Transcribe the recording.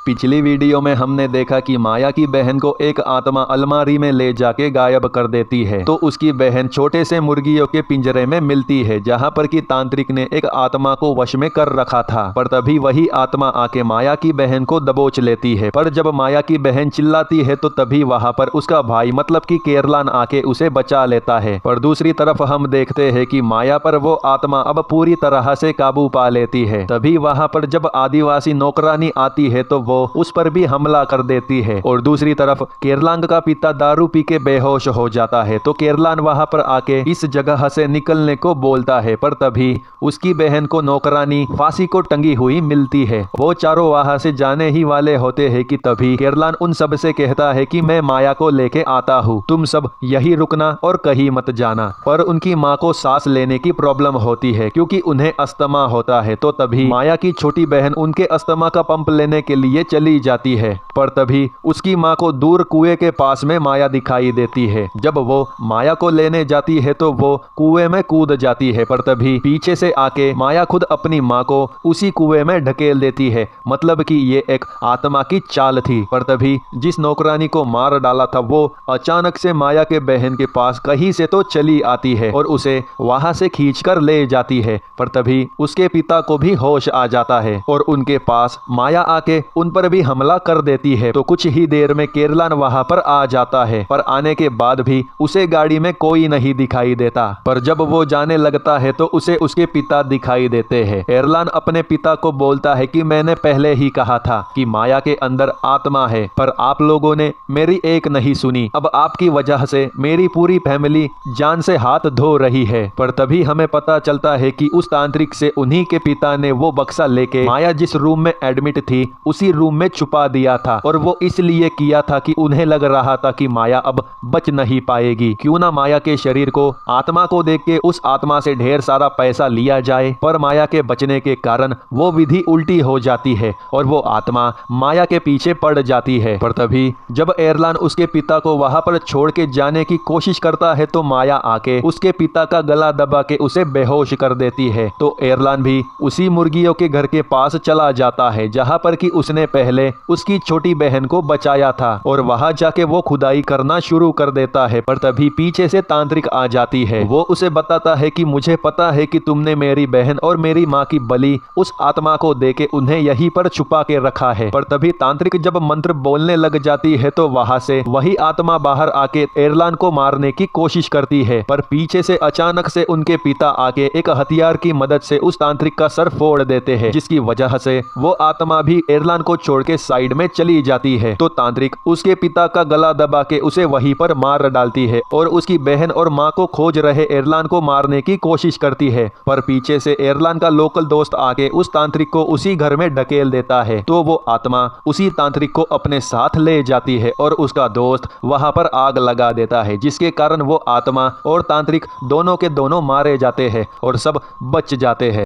पिछली वीडियो में हमने देखा कि माया की बहन को एक आत्मा अलमारी में ले जाके गायब कर देती है, तो उसकी बहन छोटे से मुर्गियों के पिंजरे में मिलती है, जहां पर कि तांत्रिक ने एक आत्मा को वश में कर रखा था। पर तभी वही आत्मा आके माया की बहन को दबोच लेती है। पर जब माया की बहन चिल्लाती है तो तभी वहां पर उसका भाई मतलब कि केरलान आके उसे बचा लेता है। पर दूसरी तरफ हम देखते हैं कि माया पर वो आत्मा अब पूरी तरह से काबू पा लेती है। तभी वहां पर जब आदिवासी नौकरानी आती है तो वो उस पर भी हमला कर देती है। और दूसरी तरफ केरलांग का पिता दारू पी के बेहोश हो जाता है, तो केरलान वहां पर आके इस जगह से निकलने को बोलता है। पर तभी उसकी बहन को नौकरानी फांसी को टंगी हुई मिलती है। वो चारों वहां से जाने ही वाले होते हैं कि तभी केरलान उन सब से कहता है कि मैं माया को लेके आता हूँ, तुम सब यही रुकना और कहीं मत जाना। पर उनकी माँ को सांस लेने की प्रॉब्लम होती है क्योंकि उन्हें अस्थमा होता है। तो तभी माया की छोटी बहन उनके अस्थमा का पंप लेने के लिए चली जाती है। पर तभी उसकी माँ को दूर कुएं के पास में माया दिखाई देती है। जब वो माया को लेने जाती है तो वो कुएं में कूद जाती है। पर तभी पीछे से आके माया खुद अपनी माँ को उसी कुएं में ढकेल देती है, मतलब कि ये एक आत्मा की चाल थी। पर तभी जिस नौकरानी को मार डाला था वो अचानक से माया के बहन के पास कहीं से तो चली आती है और उसे वहां से खींचकर ले जाती है। पर तभी उसके पिता को भी होश आ जाता है और उनके पास माया आके उन पर भी हमला कर देती है। तो कुछ ही देर में केरलान वहां पर आ जाता है, पर आने के बाद भी उसे गाड़ी में कोई नहीं दिखाई देता। पर जब वो जाने लगता है तो उसे उसके पिता दिखाई देते हैं। केरलान अपने पिता को बोलता है कि मैंने पहले ही कहा था कि माया के अंदर आत्मा है, पर आप लोगों ने मेरी एक नहीं सुनी। अब आपकी वजह से मेरी पूरी फैमिली जान से हाथ धो रही है। पर तभी हमें पता चलता है कि उस तांत्रिक से उन्हीं के पिता ने वो बक्सा लेके माया जिस रूम में एडमिट थी उसी रूम में छुपा दिया था। और वो इसलिए किया था कि उन्हें लग रहा था कि माया अब बच नहीं पाएगी, क्यों ना माया के शरीर को आत्मा को देख के उस आत्मा से ढेर सारा पैसा लिया जाए। पर माया के बचने के कारण वो विधि उल्टी हो जाती है और वो आत्मा माया के पीछे पड़ जाती है। पर तभी जब एरलान उसके पिता को वहां पर छोड़ के जाने की कोशिश करता है तो माया आके उसके पिता का गला दबा के उसे बेहोश कर देती है। तो एरलान भी उसी मुर्गियों के घर के पास चला जाता है जहां पर कि उसने पहले उसकी छोटी बहन को बचाया था, और वहां जाके वो खुदाई करना शुरू कर देता है। पर तभी पीछे से तांत्रिक आ जाती है। वो उसे बताता है कि मुझे पता है कि तुमने मेरी बहन और मेरी माँ की बलि उस आत्मा को देके उन्हें यहीं पर छुपा के रखा है। पर तभी तांत्रिक जब मंत्र बोलने लग जाती है तो वहां से वही आत्मा बाहर आके एरलान को मारने की कोशिश करती है। पर पीछे से अचानक से उनके पिता आके एक हथियार की मदद से उस तांत्रिक का सर फोड़ देते हैं, जिसकी वजह से वो आत्मा भी एरलान को छोड़ के साइड में चली जाती है। तो तांत्रिक उसके पिता का गला दबा के उसे वहीं पर मार डालती है और उसकी बहन और माँ को खोज रहे एरलान को मारने की कोशिश करती है। पर पीछे से एरलान का लोकल दोस्त आके उस तांत्रिक को उसी घर में ढकेल देता है। तो वो आत्मा उसी तांत्रिक को अपने साथ ले जाती है और उसका दोस्त वहां पर आग लगा देता है, जिसके कारण वो आत्मा और तांत्रिक दोनों के दोनों मारे जाते हैं और सब बच जाते हैं।